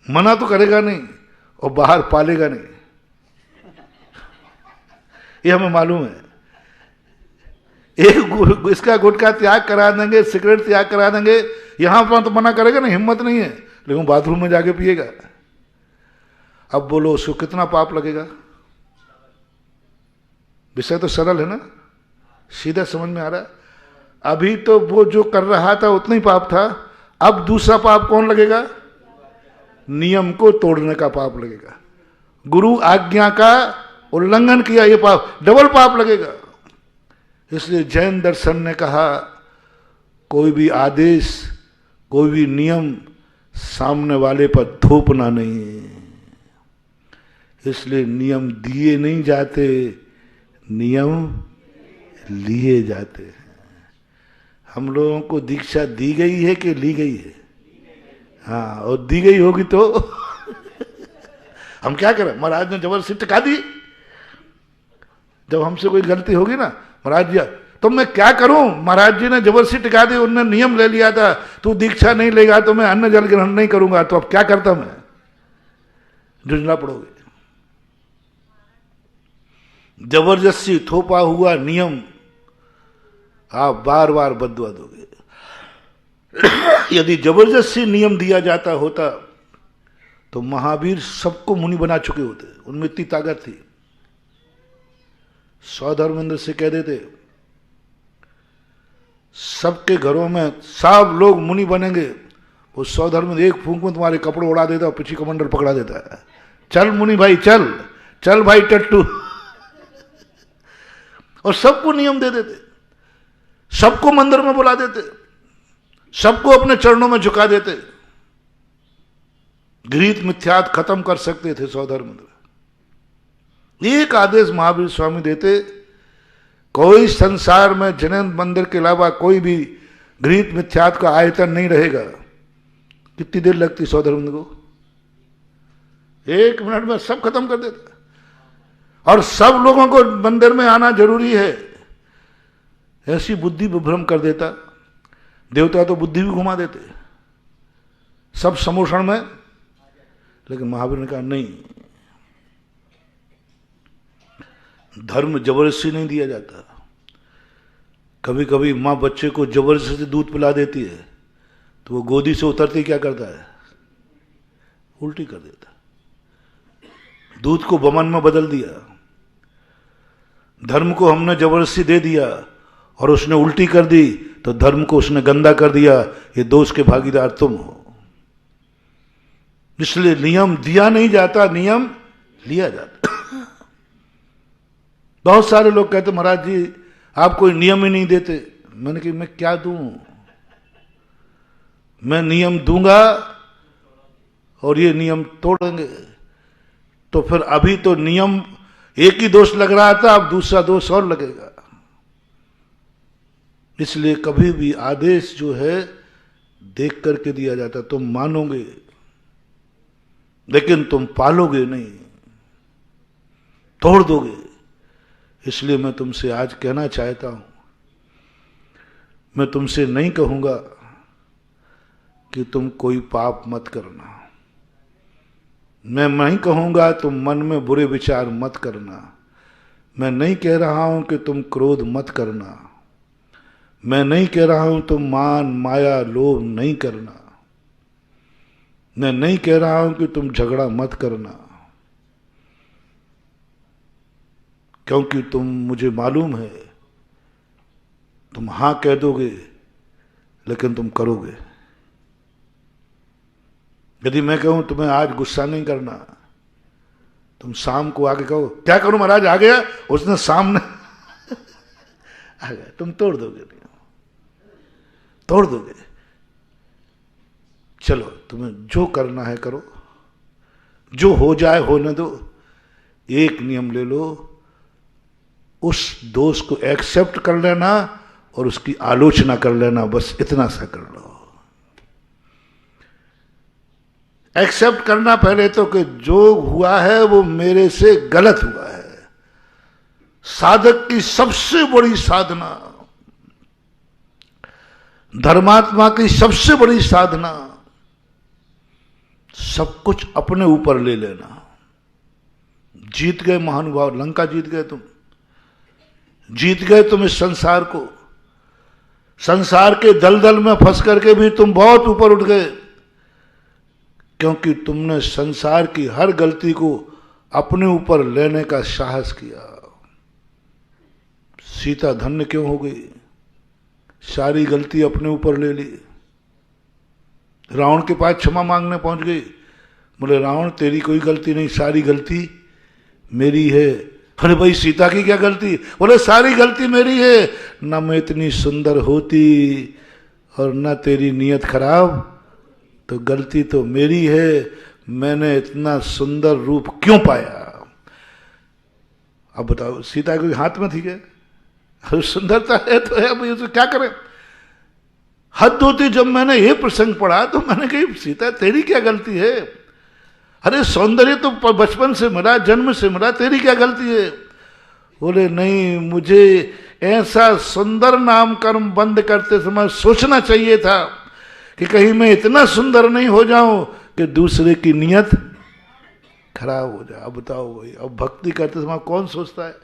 मना तो करेगा नहीं और बाहर पालेगा नहीं, ये हमें मालूम है। एक इसका गुटखा त्याग करा देंगे, सिगरेट त्याग करा देंगे, यहां पर तो मना करेगा ना, हिम्मत नहीं है, लेकिन बाथरूम में जाके पिएगा। अब बोलो उसको कितना पाप लगेगा? विषय तो सरल है ना, सीधा समझ में आ रहा है। अभी तो वो जो कर रहा था उतना ही पाप था, अब दूसरा पाप कौन लगेगा? नियम को तोड़ने का पाप लगेगा। गुरु आज्ञा का उल्लंघन किया, ये पाप, डबल पाप लगेगा। इसलिए जैन दर्शन ने कहा, कोई भी आदेश, कोई भी नियम सामने वाले पर थोपना नहीं। इसलिए नियम दिए नहीं जाते, नियम लिए जाते हैं। हम लोगों को दीक्षा दी गई है कि ली गई है? हाँ, और दी गई होगी तो हम क्या करें? महाराज ने जबरदस्ती टिका दी। जब हमसे कोई गलती होगी ना, महाराज जी तो मैं क्या करूं, महाराज जी ने जबरदस्ती टिका दी, उन्होंने नियम ले लिया था, तू दीक्षा नहीं लेगा तो मैं अन्न जल ग्रहण नहीं करूंगा, तो अब क्या करता मैं? झुंझला पड़ोगे। जबरदस्ती थोपा हुआ नियम आप बार बार बददुआ दोगे। यदि जबरदस्ती नियम दिया जाता होता तो महावीर सबको मुनि बना चुके होते, उनमें इतनी ताकत थी। सौधर्मेंद्र से कह देते सबके घरों में सब लोग मुनि बनेंगे, वो सौधर्मेंद्र एक फूंक में तुम्हारे कपड़े उड़ा देता और पीछे कमंडल पकड़ा देता है, चल मुनि भाई चल, चल भाई टट्टू। और सबको नियम दे देते, सबको मंदिर में बुला देते, सबको अपने चरणों में झुका देते। घृत मिथ्यात खत्म कर सकते थे सौधर्मेंद्र। एक आदेश महावीर स्वामी देते, कोई संसार में जैन मंदिर के अलावा कोई भी गृहीत मिथ्यात का आयतन नहीं रहेगा। कितनी देर लगती सौधर्म को? 1 मिनट में सब खत्म कर देता। और सब लोगों को मंदिर में आना जरूरी है, ऐसी बुद्धि विभ्रम कर देता। देवता तो बुद्धि भी घुमा देते सब समोषण में। लेकिन महावीर ने कहा नहीं, धर्म जबरदस्ती नहीं दिया जाता। कभी कभी माँ बच्चे को जबरदस्ती से दूध पिला देती है तो वो गोदी से उतरते क्या करता है? उल्टी कर देता। दूध को वमन में बदल दिया। धर्म को हमने जबरदस्ती दे दिया और उसने उल्टी कर दी तो धर्म को उसने गंदा कर दिया। ये दोष के भागीदार तुम हो। इसलिए नियम दिया नहीं जाता, नियम लिया जाता। बहुत सारे लोग कहते महाराज जी आप कोई नियम ही नहीं देते। मैंने कहा मैं क्या दूं? मैं नियम दूंगा और ये नियम तोड़ेंगे। तो फिर अभी तो नियम एक ही दोष लग रहा था, अब दूसरा दोष और लगेगा। इसलिए कभी भी आदेश जो है देख करके दिया जाता। तुम मानोगे लेकिन तुम पालोगे नहीं, तोड़ दोगे। इसलिए मैं तुमसे आज कहना चाहता हूं, मैं तुमसे नहीं कहूंगा कि तुम कोई पाप मत करना। मैं नहीं कहूंगा तुम मन में बुरे विचार मत करना। मैं नहीं कह रहा हूं कि तुम क्रोध मत करना। मैं नहीं कह रहा हूं तुम मान माया लोभ नहीं करना। मैं नहीं कह रहा हूं कि तुम झगड़ा मत करना, क्योंकि तुम मुझे मालूम है तुम हां कह दोगे लेकिन तुम करोगे। यदि मैं कहूं तुम्हें आज गुस्सा नहीं करना, तुम शाम को आके कहो क्या करूं महाराज आ गया, उसने सामने आ गया, तुम तोड़ दोगे नहीं, तोड़ दोगे। चलो तुम्हें जो करना है करो, जो हो जाए होने दो। एक नियम ले लो, उस दोष को एक्सेप्ट कर लेना और उसकी आलोचना कर लेना, बस इतना सा कर लो। एक्सेप्ट करना पहले तो कि जो हुआ है वो मेरे से गलत हुआ है। साधक की सबसे बड़ी साधना, धर्मात्मा की सबसे बड़ी साधना, सब कुछ अपने ऊपर ले लेना। जीत गए महानुभाव, लंका जीत गए तुम, जीत गए तुम इस संसार को। संसार के दलदल में फंस करके भी तुम बहुत ऊपर उठ गए, क्योंकि तुमने संसार की हर गलती को अपने ऊपर लेने का साहस किया। सीता धन्य क्यों हो गई? सारी गलती अपने ऊपर ले ली। रावण के पास क्षमा मांगने पहुंच गई, बोले रावण तेरी कोई गलती नहीं, सारी गलती मेरी है। अरे भाई सीता की क्या गलती? बोले सारी गलती मेरी है, न मैं इतनी सुंदर होती और न तेरी नीयत खराब, तो गलती तो मेरी है। मैंने इतना सुंदर रूप क्यों पाया? अब बताओ, सीता के हाथ में थी क्या? सुंदरता है तो है भाई, उसे क्या करें? हद होती। जब मैंने ये प्रसंग पढ़ा तो मैंने कही सीता तेरी क्या गलती है? अरे सौंदर्य तो बचपन से मिला, जन्म से मिला, तेरी क्या गलती है? बोले नहीं, मुझे ऐसा सुंदर नामकर्म बंद करते समय सोचना चाहिए था कि कहीं मैं इतना सुंदर नहीं हो जाऊं कि दूसरे की नीयत खराब हो जाए। अब बताओ भाई, अब भक्ति करते समय कौन सोचता है?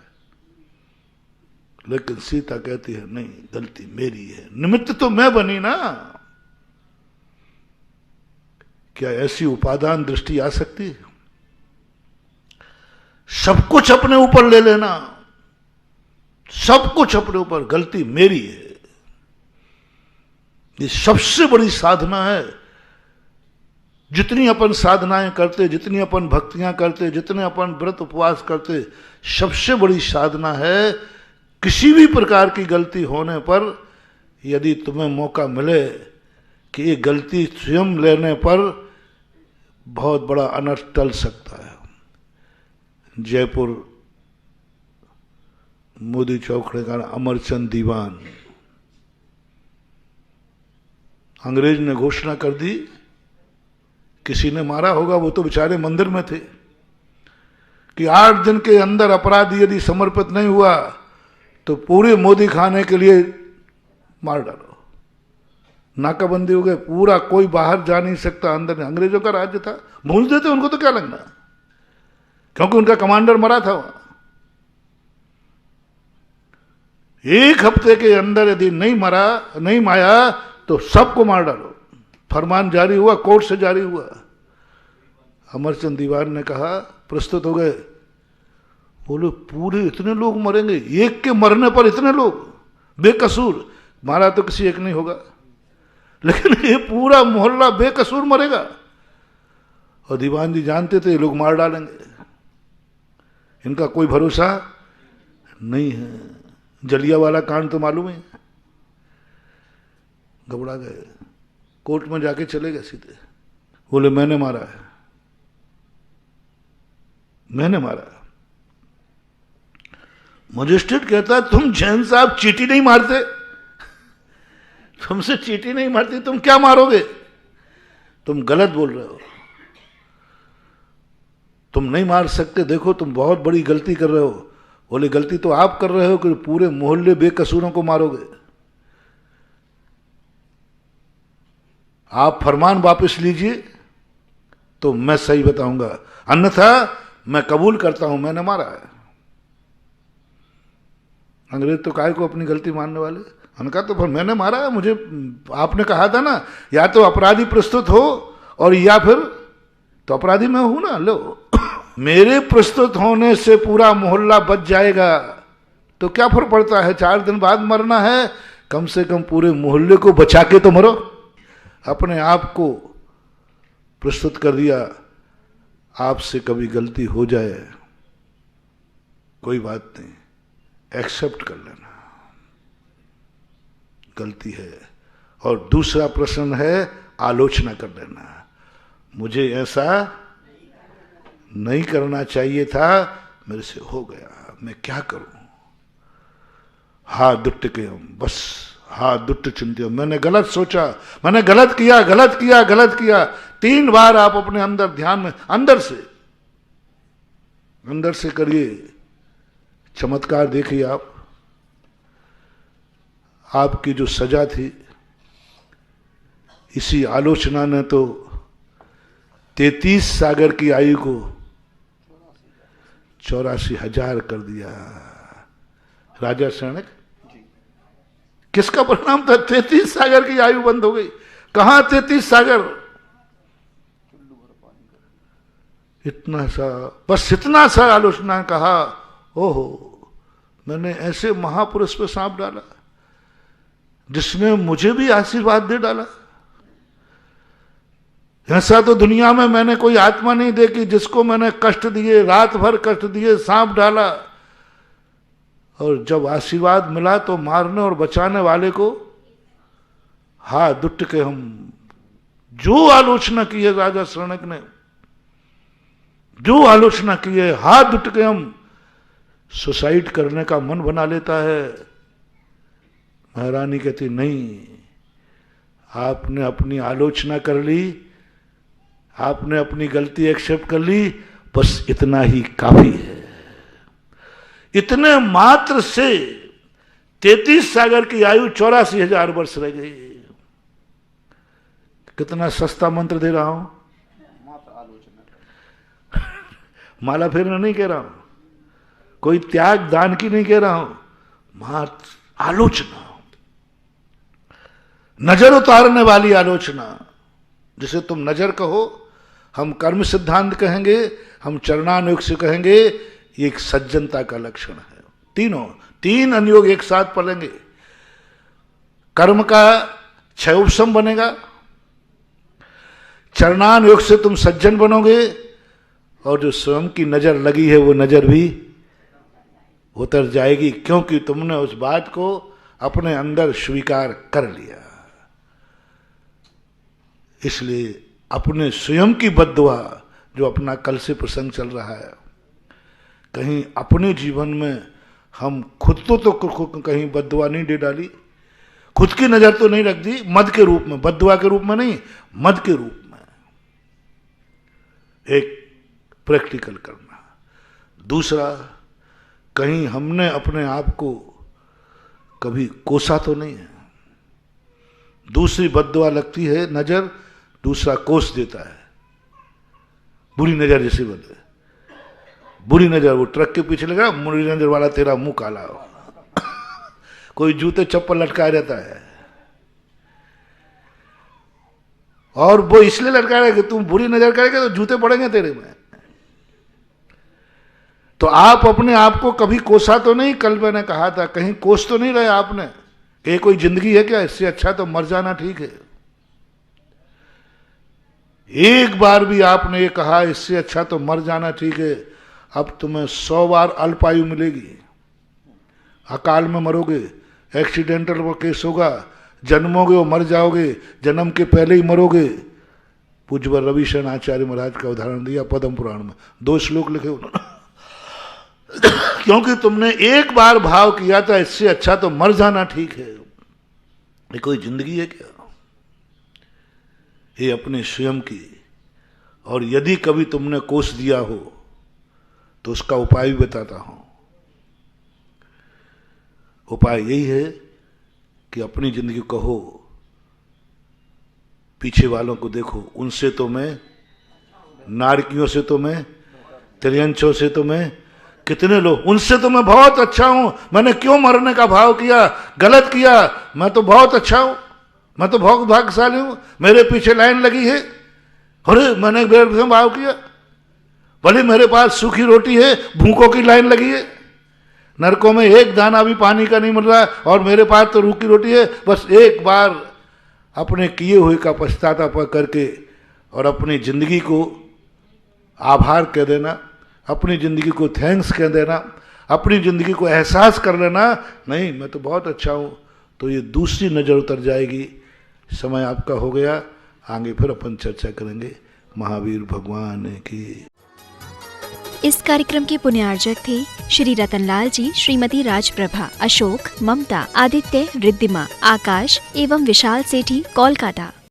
लेकिन सीता कहती है नहीं, गलती मेरी है, निमित्त तो मैं बनी ना। क्या ऐसी उपादान दृष्टि आ सकती है? सब कुछ अपने ऊपर ले लेना, सब कुछ अपने ऊपर, गलती मेरी है। ये सबसे बड़ी साधना है। जितनी अपन साधनाएं करते, जितनी अपन भक्तियां करते, जितने अपन व्रत उपवास करते, सबसे बड़ी साधना है किसी भी प्रकार की गलती होने पर यदि तुम्हें मौका मिले कि ये गलती स्वयं लेने पर बहुत बड़ा अनर्थ टल सकता है। जयपुर मोदी चौक का अमरचंद दीवान, अंग्रेज ने घोषणा कर दी, किसी ने मारा होगा, वो तो बेचारे मंदिर में थे, कि 8 दिन के अंदर अपराधी यदि समर्पित नहीं हुआ तो पूरे मोदी खाने के लिए मार डालो। नाकाबंदी हो गई, पूरा कोई बाहर जा नहीं सकता, अंदर। अंग्रेजों का राज्य था, भूल देते, उनको तो क्या लगना, क्योंकि उनका कमांडर मरा था वहां। 1 हफ्ते के अंदर यदि नहीं माया तो सबको मार डालो। फरमान जारी हुआ, कोर्ट से जारी हुआ। अमरचंद दीवान ने कहा, प्रस्तुत हो गए, बोले पूरे इतने लोग मरेंगे, एक के मरने पर इतने लोग बेकसूर, मारा तो किसी एक नहीं होगा, लेकिन ये पूरा मोहल्ला बेकसूर मरेगा। और दीवान जी जानते थे ये लोग मार डालेंगे, इनका कोई भरोसा नहीं है। जलियांवाला कांड तो मालूम है, घबरा गए, कोर्ट में जाके चले गए सीधे, बोले मैंने मारा है, मैंने मारा। मजिस्ट्रेट कहता तुम जैन साहब चींटी नहीं मारते, तुमसे चींटी नहीं मारती, तुम क्या मारोगे, तुम गलत बोल रहे हो, तुम नहीं मार सकते, देखो तुम बहुत बड़ी गलती कर रहे हो। बोले गलती तो आप कर रहे हो कि पूरे मोहल्ले बेकसूरों को मारोगे। आप फरमान वापस लीजिए तो मैं सही बताऊंगा, अन्यथा मैं कबूल करता हूं मैंने मारा है। अंग्रेज तो काहे को अपनी गलती मानने वाले, हमने कहा तो फिर मैंने मारा है, मुझे आपने कहा था ना या तो अपराधी प्रस्तुत हो और या फिर तो अपराधी मैं हूं ना, लो मेरे प्रस्तुत होने से पूरा मोहल्ला बच जाएगा तो क्या फर्क पड़ता है, 4 दिन बाद मरना है, कम से कम पूरे मोहल्ले को बचा के तो मरो। अपने आप को प्रस्तुत कर दिया, आपसे कभी गलती हो जाए कोई बात नहीं, एक्सेप्ट कर लेना गलती है। और दूसरा प्रश्न है आलोचना कर लेना, मुझे ऐसा नहीं करना चाहिए था, मेरे से हो गया, मैं क्या करूं। हा दुट्ट के हम बस, हा दुट्ट चिंतियों, मैंने गलत सोचा, मैंने गलत किया, गलत किया, गलत किया। 3 बार आप अपने अंदर ध्यान में अंदर से करिए, चमत्कार देखिए आप। आपकी जो सजा थी, इसी आलोचना ने तो 33 सागर की आयु को 84,000 कर दिया। राजा शरणक किसका परिणाम था, 33 सागर की आयु बंद हो गई। कहां 33 सागर, इतना सा, बस इतना सा आलोचना कहा, ओहो मैंने ऐसे महापुरुष पे सांप डाला जिसने मुझे भी आशीर्वाद दे डाला। ऐसा तो दुनिया में मैंने कोई आत्मा नहीं देखी जिसको मैंने कष्ट दिए, रात भर कष्ट दिए, सांप डाला, और जब आशीर्वाद मिला तो मारने और बचाने वाले को हा दुट्ट के हम। जो आलोचना की है राजा शरणक ने, जो आलोचना की है, हा दुट्ट के हम, सुसाइड करने का मन बना लेता है। महारानी कहती नहीं, आपने अपनी आलोचना कर ली, आपने अपनी गलती एक्सेप्ट कर ली, बस इतना ही काफी है। इतने मात्र से 33 सागर की आयु 84,000 वर्ष रह गई। कितना सस्ता मंत्र दे रहा हूं, माला फेरना नहीं कह रहा हूं, कोई त्याग दान की नहीं कह रहा हूं, मात्र आलोचना, नजर उतारने वाली आलोचना। जिसे तुम नजर कहो, हम कर्म सिद्धांत कहेंगे, हम चरणानुयोग से कहेंगे, ये एक सज्जनता का लक्षण है। 3 अनुयोग एक साथ पढ़ेंगे, कर्म का क्षय उपशम बनेगा, चरणानुयोग से तुम सज्जन बनोगे, और जो स्वयं की नजर लगी है वो नजर भी उतर जाएगी, क्योंकि तुमने उस बात को अपने अंदर स्वीकार कर लिया। इसलिए अपने स्वयं की बद्दुआ, जो अपना कल से प्रसंग चल रहा है, कहीं अपने जीवन में हम खुद तो कहीं बद्दुआ नहीं दे डाली, खुद की नजर तो नहीं रख दी, मद के रूप में, बद्दुआ के रूप में नहीं, मद के रूप में। एक प्रैक्टिकल करना। दूसरा, कहीं हमने अपने आप को कभी कोसा तो नहीं है। दूसरी बद्दुआ लगती है नजर, दूसरा कोस देता है। बुरी नजर जैसे बोले, बुरी नजर वो ट्रक के पीछे लगा, बुरी नजर वाला तेरा मुंह काला हो। कोई जूते चप्पल लटकाए रहता है, और वो इसलिए लटका रहा है कि तुम बुरी नजर करेगा तो जूते पड़ेंगे तेरे में। तो आप अपने आप को कभी कोसा तो नहीं, कल मैंने कहा था, कहीं कोस तो नहीं रहे आपने कि ये कोई जिंदगी है क्या, इससे अच्छा तो मर जाना ठीक है। एक बार भी आपने ये कहा इससे अच्छा तो मर जाना ठीक है, अब तुम्हें 100 बार अल्पायु मिलेगी। अकाल में मरोगे, एक्सीडेंटल वो केस होगा, जन्मोगे और मर जाओगे, जन्म के पहले ही मरोगे। पूज्य रविशरण आचार्य महाराज का उदाहरण दिया पद्म पुराण में, 2 श्लोक लिखे उन्होंने। क्योंकि तुमने एक बार भाव किया था इससे अच्छा तो मर जाना ठीक है। ये कोई जिंदगी है क्या? ये अपने स्वयं की। और यदि कभी तुमने कोस दिया हो तो उसका उपाय भी बताता हूं। उपाय यही है कि अपनी जिंदगी कहो, पीछे वालों को देखो, उनसे तो मैं, नारकियों से तो मैं, त्रियंचों से तो मैं, कितने लोग, उनसे तो मैं बहुत अच्छा हूं, मैंने क्यों मरने का भाव किया, गलत किया, मैं तो बहुत अच्छा हूं, मैं तो बहुत भाग्यशाली हूं, मेरे पीछे लाइन लगी है, अरे मैंने भाव किया, भले मेरे पास सूखी रोटी है, भूखों की लाइन लगी है, नरकों में एक दाना भी पानी का नहीं मिल रहा और मेरे पास तो रूखी रोटी है। बस एक बार अपने किए हुए का पछतावा करके और अपनी जिंदगी को आभार कह देना, अपनी जिंदगी को थैंक्स कह देना, अपनी जिंदगी को एहसास कर लेना, नहीं मैं तो बहुत अच्छा हूं, तो ये दूसरी नजर उतर जाएगी। समय आपका हो गया, आगे फिर अपन चर्चा करेंगे। महावीर भगवान की। इस कार्यक्रम के पुण्यार्जक थे श्री रतनलाल जी, श्रीमती राजप्रभा, अशोक, ममता, आदित्य, रिद्धिमा, आकाश एवं विशाल सेठी, कोलकाता।